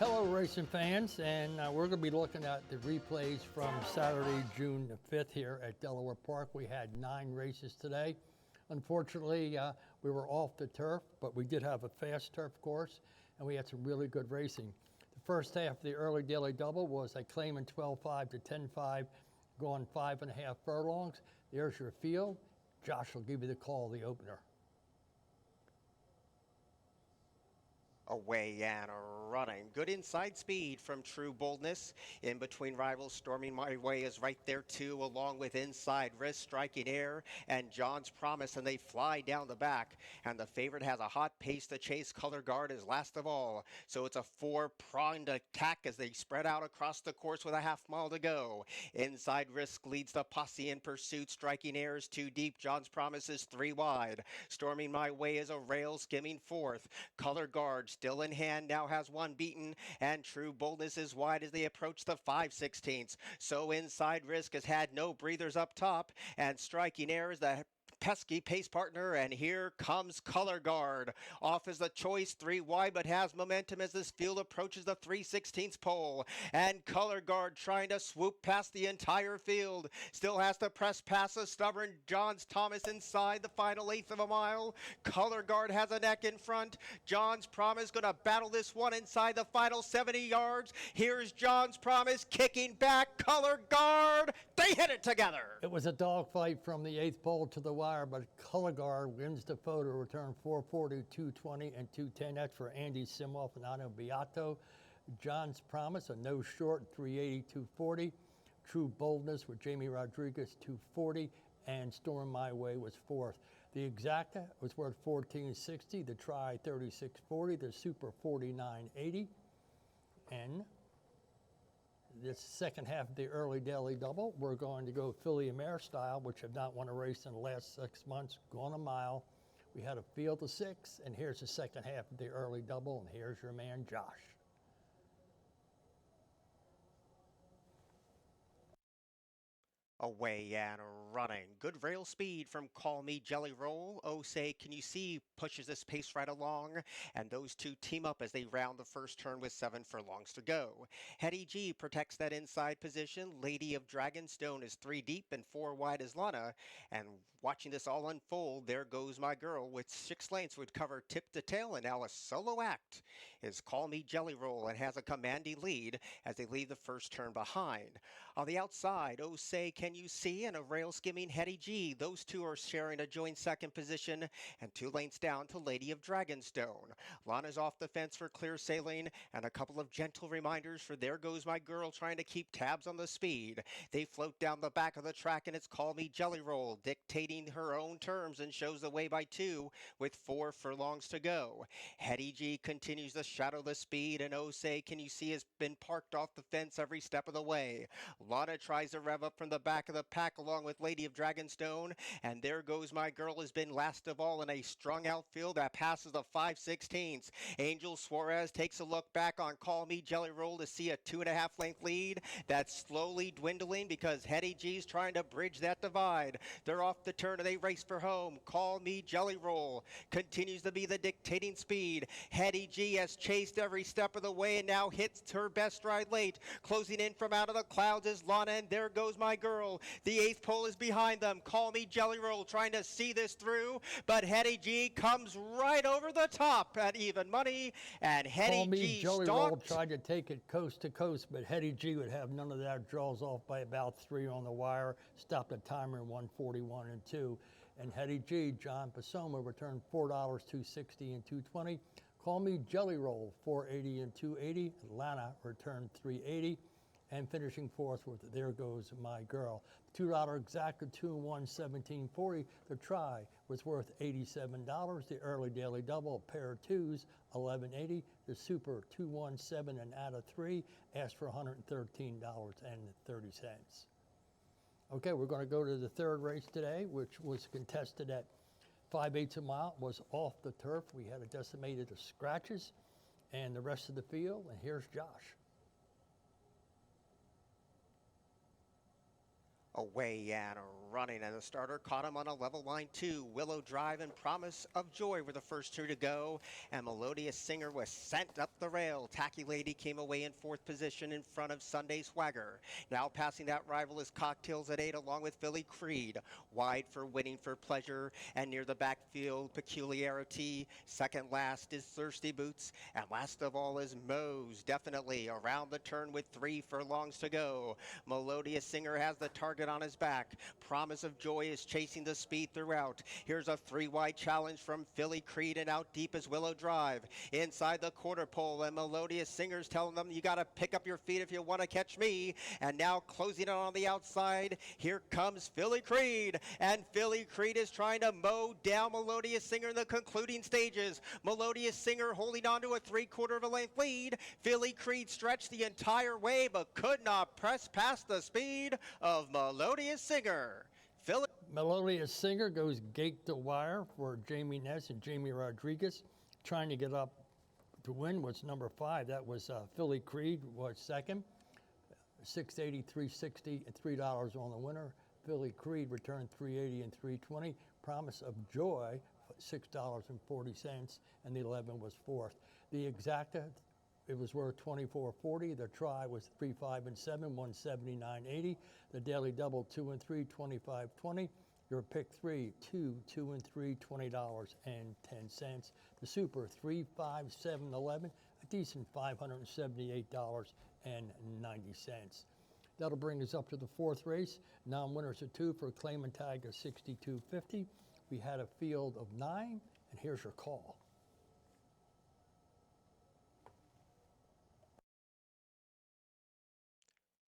Hello, racing fans, and we're going to be looking at the replays from Saturday, June the 5th here at Delaware Park. We had 9 races today. Unfortunately, we were off the turf, but we did have a fast turf course, and we had some really good racing. The first half of the early daily double was a claiming 12-5 to 10-5, going 5.5 furlongs. There's your field. Josh will give you the call, the opener. Away and running. Good inside speed from True Boldness. In between rivals, Storming My Way is right there too, along with Inside Risk, Striking Air, and John's Promise, and they fly down the back. And the favorite has a hot pace to chase. Color Guard is last of all. So it's a 4-pronged attack as they spread out across the course with a half mile to go. Inside Risk leads the posse in pursuit. Striking Air is 2 deep. John's Promise is 3 wide. Storming My Way is a rail skimming 4th. Color Guard still in hand, now has 1 beaten, and True Boldness is wide as they approach the 5/16. So Inside Risk has had no breathers up top, and Striking Air is the pesky pace partner, and here comes Color Guard. Off is the choice, 3 wide, but has momentum as this field approaches the 3/16 pole. And Color Guard trying to swoop past the entire field. Still has to press past the stubborn John's Thomas inside the final 1/8 of a mile. Color Guard has a neck in front. John's Promise going to battle this one inside the final 70 yards. Here's John's Promise kicking back. Color Guard, they hit it together. It was a dogfight from the 8th pole to the wire, but Color Guard wins the photo return 440, 220, and 210. That's for Andy Simoff and Anno Beato. John's Promise, a no short, 380, 240. True Boldness with Jamie Rodriguez, 240. And Storm My Way was 4th. The Exacta was worth 1460. The Try, 3640. The Super, 4980. And this second half of the early daily double, we're going to go filly and mare style, which have not won a race in the last 6 months, gone a mile. We had a field of 6, and here's the second half of the early double, and here's your man, Josh. Away and running. Good rail speed from Call Me Jelly Roll. Oh, say, can you see? Pushes this pace right along. And those two team up as they round the first turn with 7 furlongs to go. Hetty G protects that inside position. Lady of Dragonstone is 3 deep and 4 wide as Lana. And watching this all unfold, there goes my girl with 6 lengths would cover tip to tail. And now a solo act is Call Me Jelly Roll and has a commanding lead as they leave the first turn behind. On the outside, Oh Say, Can You See? And a rail skimming Hetty G. Those two are sharing a joint second position and 2 lengths down to Lady of Dragonstone. Lana's off the fence for clear sailing and a couple of gentle reminders for There Goes My Girl trying to keep tabs on the speed. They float down the back of the track and it's Call Me Jelly Roll dictating her own terms and shows the way by 2 with 4 furlongs to go. Hetty G continues to shadow the speed and Oh Say, Can You See? Has been parked off the fence every step of the way. Lana tries to rev up from the back of the pack along with Lady of Dragonstone, and There Goes My Girl has been last of all in a strung out field that passes the 5/16. Angel Suarez takes a look back on Call Me Jelly Roll to see a 2.5 length lead that's slowly dwindling because Hetty G's trying to bridge that divide. They're off the turn and they race for home. Call Me Jelly Roll continues to be the dictating speed. Hetty G has chased every step of the way and now hits her best stride late. Closing in from out of the clouds is Lana, and There Goes My Girl. The 8th pole is behind them. Call Me Jelly Roll trying to see this through, but Hetty G comes right over the top at even money, and Hetty G Jelly stalked. Roll tried to take it coast to coast, but Hetty G would have none of that. Draws off by about 3 on the wire. Stopped the timer in 141 and 2. And Hetty G, John Pasoma, returned $4, $260 and $220. Call Me Jelly Roll, $480 and $280. Atlanta returned $380. And finishing 4th with There Goes My Girl. $2 Exacta 2-1, $17.40. The Try was worth $87. The early daily double, a pair of 2s, $11.80. The Super 217 and out of 3 asked for $113.30. Okay, we're going to go to the third race today, which was contested at 5/8 a mile. Was off the turf. We had a decimated of scratches and the rest of the field. And here's Josh. Away and running, and the starter caught him on a level line two. Willow Drive and Promise of Joy were the first two to go, and Melodious Singer was sent up the rail. Tacky Lady came away in fourth position in front of Sunday Swagger. Now passing that rival is Cocktails at 8, along with Philly Creed. Wide for Winning for Pleasure, and near the backfield, Peculiarity. Second last is Thirsty Boots, and last of all is Moe's. Definitely around the turn with 3 furlongs to go. Melodious Singer has the target on his back. Promise of Joy is chasing the speed throughout. Here's a 3-wide challenge from Philly Creed, and out deep is Willow Drive. Inside the quarter pole, and Melodious Singer's telling them, you got to pick up your feet if you want to catch me. And now closing it on the outside, here comes Philly Creed. And Philly Creed is trying to mow down Melodious Singer in the concluding stages. Melodious Singer holding on to a 3/4 of a length lead. Philly Creed stretched the entire way, but could not press past the speed of Melodious Singer. Melodious Singer goes gate to wire for Jamie Ness and Jamie Rodriguez. Trying to get up to win was number 5. That was Philly Creed was second. 680, 360, and $3 on the winner. Philly Creed returned 380 and 320. Promise of Joy, $6.40, and the 11 was fourth. The exacta, it was worth $24.40. The try was 3, 5, and 7, $179.80. The daily double 2 and 3, $25.20. Your pick 3, 2, 2 and 3, $20.10. The super 3, 5, 7, 11, a decent $578.90. That'll bring us up to the fourth race. Non-winners are 2 for a claim and tag of $62.50. We had a field of 9, and here's your call.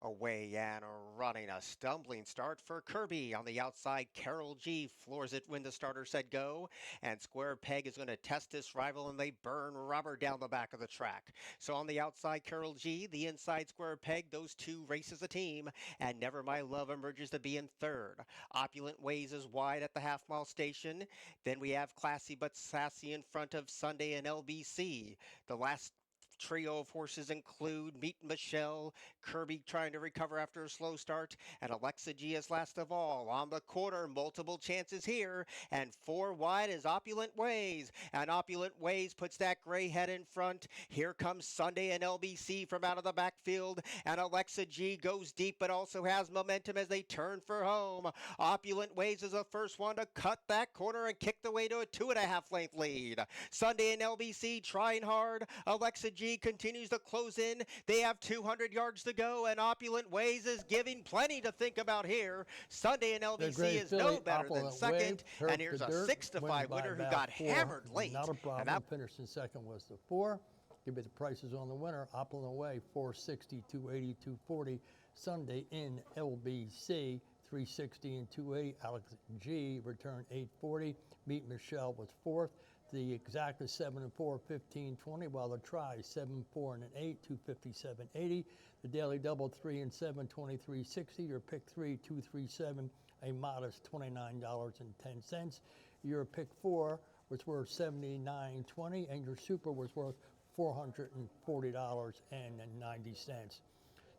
Away and running, a stumbling start for Kirby. On the outside, Carol G floors it when the starter said go, and Square Peg is going to test this rival, and they burn rubber down the back of the track. So on the outside, Carol G, the inside, Square Peg, those two race as a team, and Never My Love emerges to be in third. Opulent Ways is wide at the half-mile station. Then we have Classy But Sassy in front of Sunday and LBC. The last trio of horses include Meet Michelle, Kirby trying to recover after a slow start, and Alexa G is last of all. On the quarter, multiple chances here, and 4 wide is Opulent Ways, and Opulent Ways puts that gray head in front. Here comes Sunday and LBC from out of the backfield, and Alexa G goes deep but also has momentum as they turn for home. Opulent Ways is the first one to cut that corner and kick the way to a 2.5 length lead. Sunday and LBC trying hard. Alexa G continues to close in. They have 200 yards to go, and Opulent Ways is giving plenty to think about here. Sunday and LBC is no better than second, and here's a 6-5 winner who got hammered late. Not a problem. Finished in second was the 4. Give me the prices on the winner. Opulent Way, 460, 280, 240. Sunday in LBC, 360 and 280. Alex G returned 840. Meet Michelle was 4th. The exact is 7 and 4, 15.20, while the try 7, 4 and an 8, 257.80. The daily double 3 and 7, 23.60. Your pick 3, 237, a modest $29.10. Your pick 4 was worth $79.20, and your super was worth $440.90.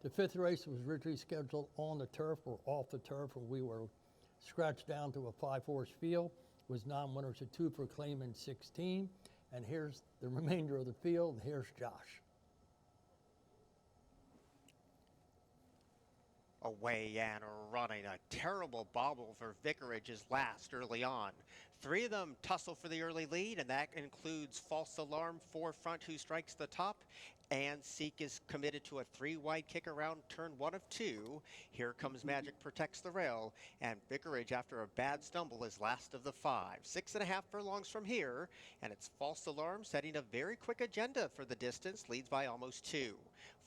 The 5th race was originally scheduled on the turf or off the turf, and we were scratched down to a 5-horse field. Was non-winners of 2 for claiming 16. And here's the remainder of the field. Here's Josh. Away and running, a terrible bobble for Vicarage's last early on. 3 of them tussle for the early lead, and that includes False Alarm, 4 front, who strikes the top. And Seek is committed to a 3-wide kick around turn 1 of 2. Here comes Magic protects the rail, and Vicarage, after a bad stumble, is last of the 5. 6.5 furlongs from here, and it's False Alarm setting a very quick agenda for the distance, leads by almost 2.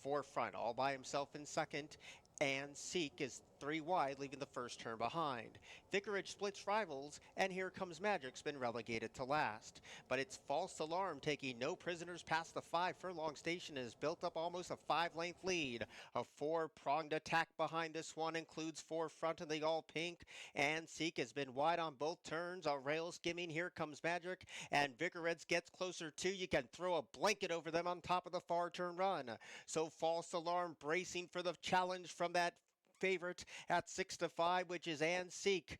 4 front, all by himself in second, and Seek is 3 wide, leaving the first turn behind. Vicarage splits rivals, and Here Comes Magic's been relegated to last. But it's False Alarm taking no prisoners past the 5 furlong station and has built up almost a 5-length lead. A 4-pronged attack behind this one includes 4 front in the all pink, and Seek has been wide on both turns. A rail skimming Here Comes Magic, and Vicarage gets closer too. You can throw a blanket over them on top of the far turn run. So False Alarm bracing for the challenge from that favorite at 6-5, which is Seek.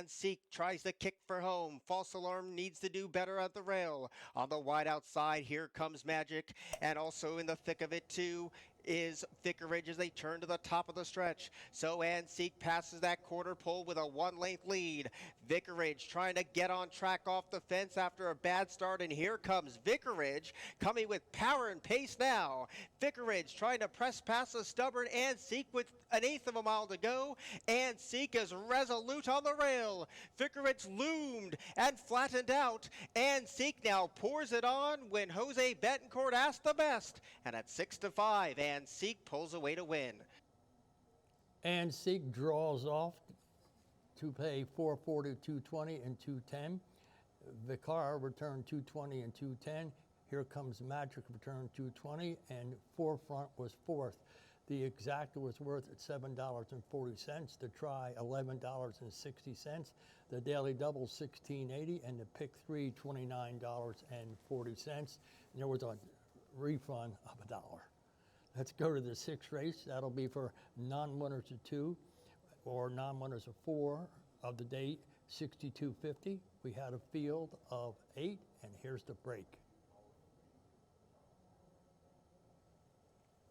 Seek tries to kick for home. False Alarm needs to do better at the rail. On the wide outside, here comes Magic, and also in the thick of it too is Vicarage as they turn to the top of the stretch. So Seek passes that quarter pole with a 1-length lead. Vicarage trying to get on track off the fence after a bad start, and here comes Vicarage coming with power and pace now. Vicarage trying to press past the stubborn Seek with an eighth of a mile to go. Seek is resolute on the rail. Vicarage loomed and flattened out. Seek now pours it on when Jose Betancourt asked the best. And at 6-5, Seek pulls away to win. And Seek draws off to pay 440, 220, and 210. Vicar returned 220 and 210. Here comes Magic, returned 220, and Forefront was fourth. The exact was worth $7.40. The try, $11.60. The daily double, $16.80, and the pick three, $29.40. And there was a refund of $1. Let's go to the sixth race. That'll be for non-winners of 2 or non-winners of 4 of the day, 62.50. We had a field of 8, and here's the break.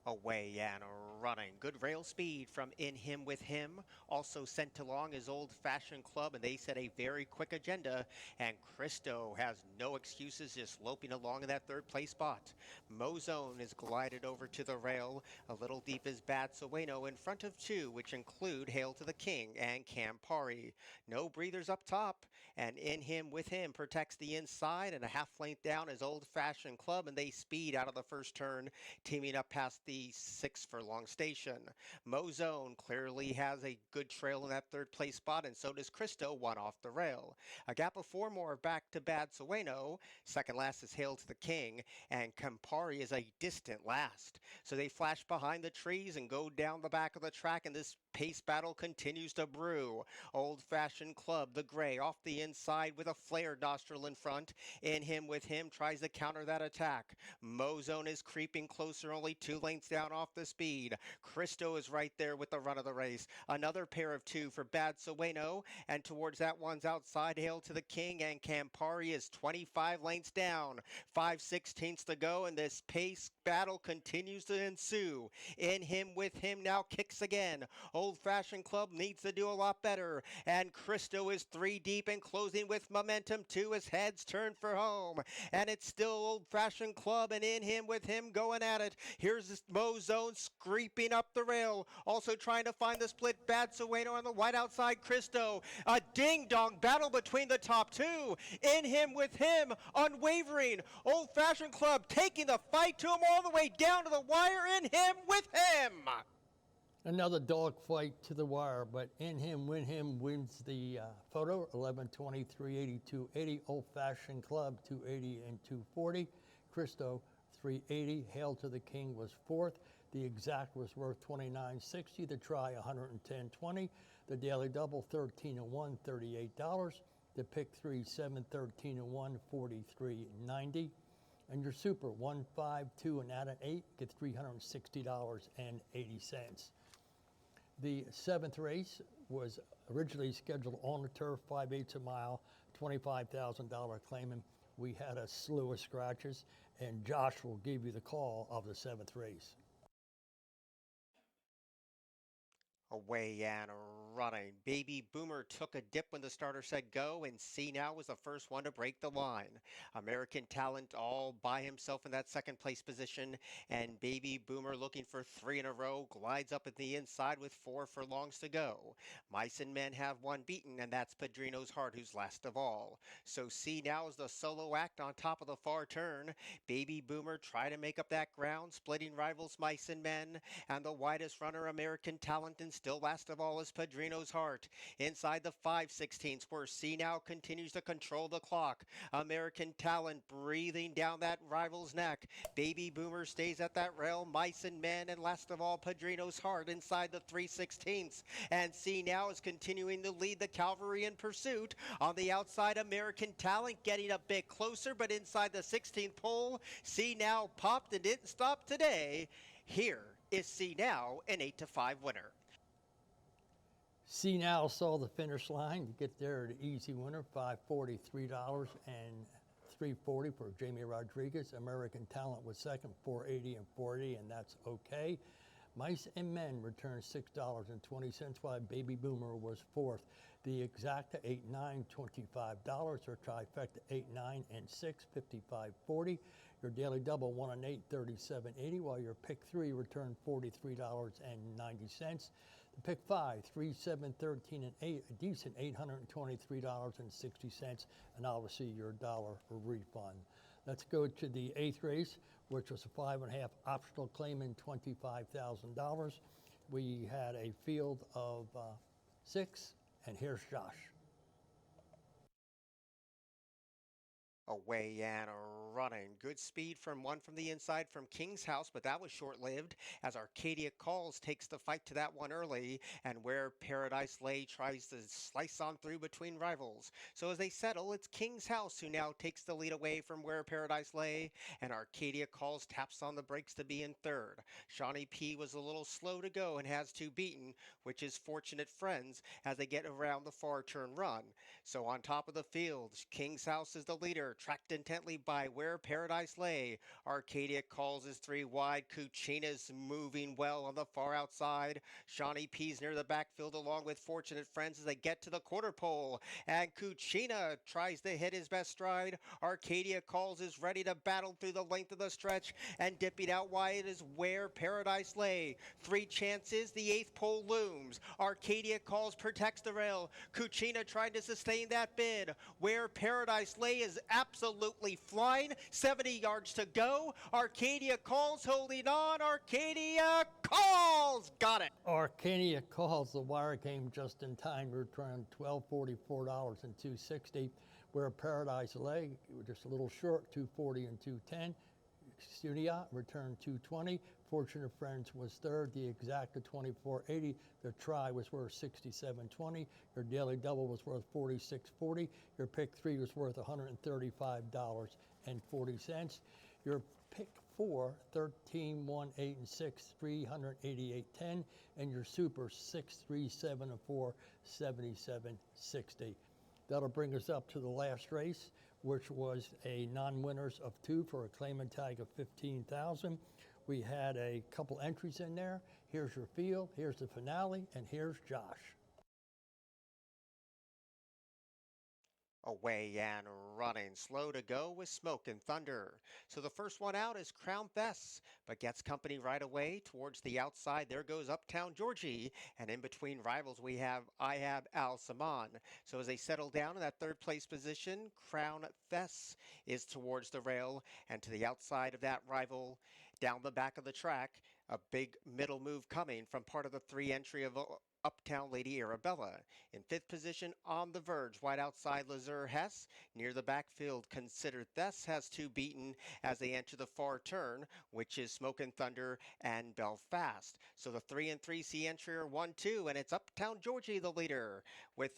Away and running. Good rail speed from In Him With Him. Also sent along his Old Fashioned Club, and they set a very quick agenda. And Cristo has no excuses, just loping along in that third place spot. Mozone is glided over to the rail. A little deep is Bad Sueno in front of 2, which include Hail to the King and Campari. No breathers up top. And In Him With Him protects the inside, and a half length down is Old Fashioned Club, and they speed out of the first turn, teaming up past the 6 furlong station. Mozone clearly has a good trail in that third place spot, and so does Cristo, 1 off the rail. A gap of 4 more back to Bad Sueno. Second last is Hail to the King, and Campari is a distant last. So they flash behind the trees and go down the back of the track, and this pace battle continues to brew. Old Fashioned Club, the gray, off the inside with a flared nostril in front. In Him With Him tries to counter that attack. Mozone is creeping closer, only 2 lengths down off the speed. Cristo is right there with the run of the race. Another pair of 2 for Bad Sueno, and towards that one's outside, Hail to the King, and Campari is 25 lengths down. 5/16 to go, and this pace battle continues to ensue. In Him With Him now kicks again. Old Fashioned Club needs to do a lot better, and Cristo is 3 deep and closing with momentum too as heads turn for home. And it's still Old Fashioned Club and In Him With Him going at it. Here's this Mozone scraping up the rail, also trying to find the split. Bad Sueno on the white outside. Cristo, a ding-dong battle between the top 2. In Him With Him, unwavering. Old Fashioned Club taking the fight to him all the way down to the wire. In Him With Him. Another dog fight to the wire, but In Him With Him wins the photo, 11:20, 380, 280. Old Fashioned Club, 280 and 240. Cristo, 380. Hail to the King was fourth. The exact was worth $29.60. The try, $110.20. The daily double, 13 and 1, $38. The pick three, 7, 13 and 1, $43.90. And your super, 1, 5, 2, and add an 8, get $360.80. The 7th race was originally scheduled on the turf, 5/8 a mile, $25,000 claiming. We had a slew of scratches, and Josh will give you the call of the 7th race. Away and running. Baby Boomer took a dip when the starter said go, and C Now was the first one to break the line. American Talent all by himself in that second place position, and Baby Boomer, looking for 3 in a row, glides up at the inside with 4 furlongs to go. Mice and Men have 1 beaten, and that's Padrino's Heart, who's last of all. So C Now is the solo act on top of the far turn. Baby Boomer try to make up that ground, splitting rivals Mice and Men, and the widest runner, American Talent, and still last of all is Padrino's Heart. Inside the 5/16, where C Now continues to control the clock. American Talent breathing down that rival's neck. Baby Boomer stays at that rail. Mice and Men, and last of all, Padrino's Heart inside the 3/16. And C Now is continuing to lead the cavalry in pursuit. On the outside, American Talent getting a bit closer, but inside the 16th pole, C Now popped and didn't stop today. Here is C Now, an 8-5 winner. See Now saw the finish line. You get there, the easy winner, $543 and $340 for Jamie Rodriguez. American Talent was second, $480 and $40, and that's okay. Mice and Men returned $6.20, while Baby Boomer was fourth. The exacta 8-9, $25. Her trifecta 8-9 and 6, $55.40. Your daily double 1 and 8, $37.80, while your pick 3 returned $43.90. The pick 5, 3, 7, 13, and 8, a decent $823.60, and obviously your dollar refund. Let's go to the 8th race, which was a 5.5 optional claiming $25,000. We had a field of 6, and here's Josh. Away and running. Good speed from one from the inside from King's House, but that was short-lived as Arcadia Calls takes the fight to that one early, and Where Paradise Lay tries to slice on through between rivals. So as they settle, it's King's House who now takes the lead away from Where Paradise Lay, and Arcadia Calls taps on the brakes to be in third. Shawnee P was a little slow to go and has two beaten, which is Fortunate Friends as they get around the far turn run. So on top of the field, King's House is the leader, tracked intently by Where Paradise Lay. Arcadia Calls is 3 wide. Cucina's moving well on the far outside. Shawnee P's near the backfield along with Fortunate Friends as they get to the quarter pole. And Cucina tries to hit his best stride. Arcadia Calls is ready to battle through the length of the stretch, and dipping out wide is Where Paradise Lay. 3 chances, the 8th pole looms. Arcadia Calls protects the rail. Cucina trying to sustain that bid. Where Paradise Lay is absolutely flying. 70 yards to go. Arcadia Calls holding on. Arcadia Calls got it. Arcadia Calls, the wire came just in time, returned $1244 and $260. Where Paradise Lay, just a little short, $240 and $210. Studia returned $220. Fortunate Friends was third. The exacta $24.80. The try was worth $67.20. Your daily double was worth $46.40. Your pick 3 was worth $135.40. Your pick 4, 13, 1, 8, and 6, $388.10. And your super 6, 3, 7, and 4, $77.60. That'll bring us up to the last race, which was a non-winners of 2 for a claimant tag of $15,000. We had a couple entries in there. Here's your field, here's the finale, and here's Josh. Away and running. Slow to go with Smoke and Thunder. So the first one out is Crown Bess, but gets company right away towards the outside. There goes Uptown Georgie, and in between rivals we have Al Saman. So as they settle down in that third place position, Crown Bess is towards the rail, and to the outside of that rival, down the back of the track, a big middle move coming from part of the 3 entry of Uptown Lady Arabella. In 5th position on the verge, wide outside Lazur Hess. Near the backfield, Considered Thess has 2 beaten as they enter the far turn, which is Smoke and Thunder and Belfast. So the 3 and 3C entry are 1-2, and it's Uptown Georgie the leader, with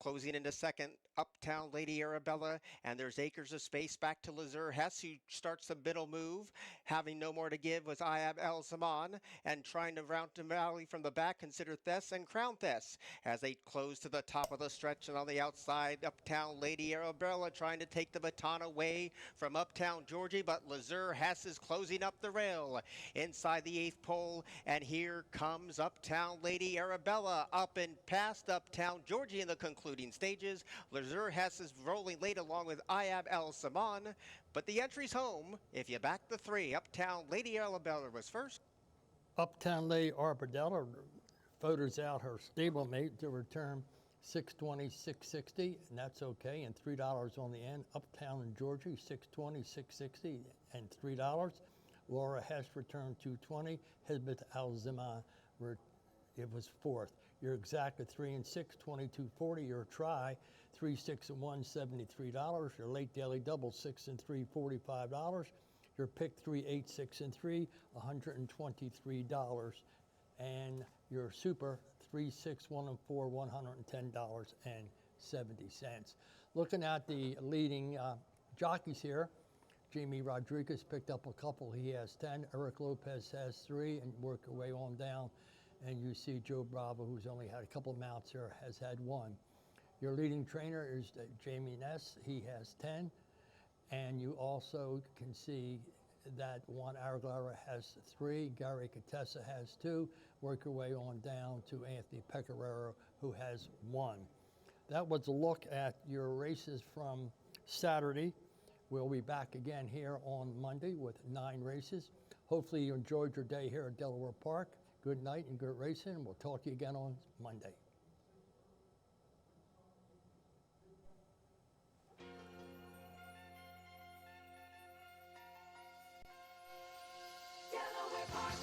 closing into second, Uptown Lady Arabella, and there's acres of space back to Lazur Hess, who starts the middle move. Having no more to give was El Saman, and trying to round to rally from the back, Consider Thess and Crown Thess, as they close to the top of the stretch, and on the outside, Uptown Lady Arabella trying to take the baton away from Uptown Georgie, but Lazur Hess is closing up the rail inside the 8th pole, and here comes Uptown Lady Arabella up and past Uptown Georgie in the concluding stages. Lazur Hess is rolling late along with El Saman, but the entry's home. If you back the 3, Uptown Lady Arabella was first. Uptown Lady Arabella photos out her stablemate to return $620, $660, and that's okay, and $3 on the end. Uptown and Georgie, $620, $660, and $3. Laura Hess returned $220. Hizmet Al-Zaman, it was fourth. Your exacta 3 and 6, $22.40. Your try, 3, 6, and 1, $73. Your late daily double, 6 and 3, $45. Your pick 3, 8, 6, and 3, $123. And your super 3, 6, 1, and 4, $110.70. Looking at the leading jockeys here, Jamie Rodriguez picked up a couple. He has 10. Eric Lopez has 3, and work your way on down. And you see Joe Bravo, who's only had a couple mounts here, has had 1. Your leading trainer is Jamie Ness. He has 10. And you also can see that Juan Arreglera has 3. Gary Contessa has 2. Work your way on down to Anthony Pecoraro, who has 1. That was a look at your races from Saturday. We'll be back again here on Monday with 9 races. Hopefully you enjoyed your day here at Delaware Park. Good night and good racing, and we'll talk to you again on Monday. Delaware Park.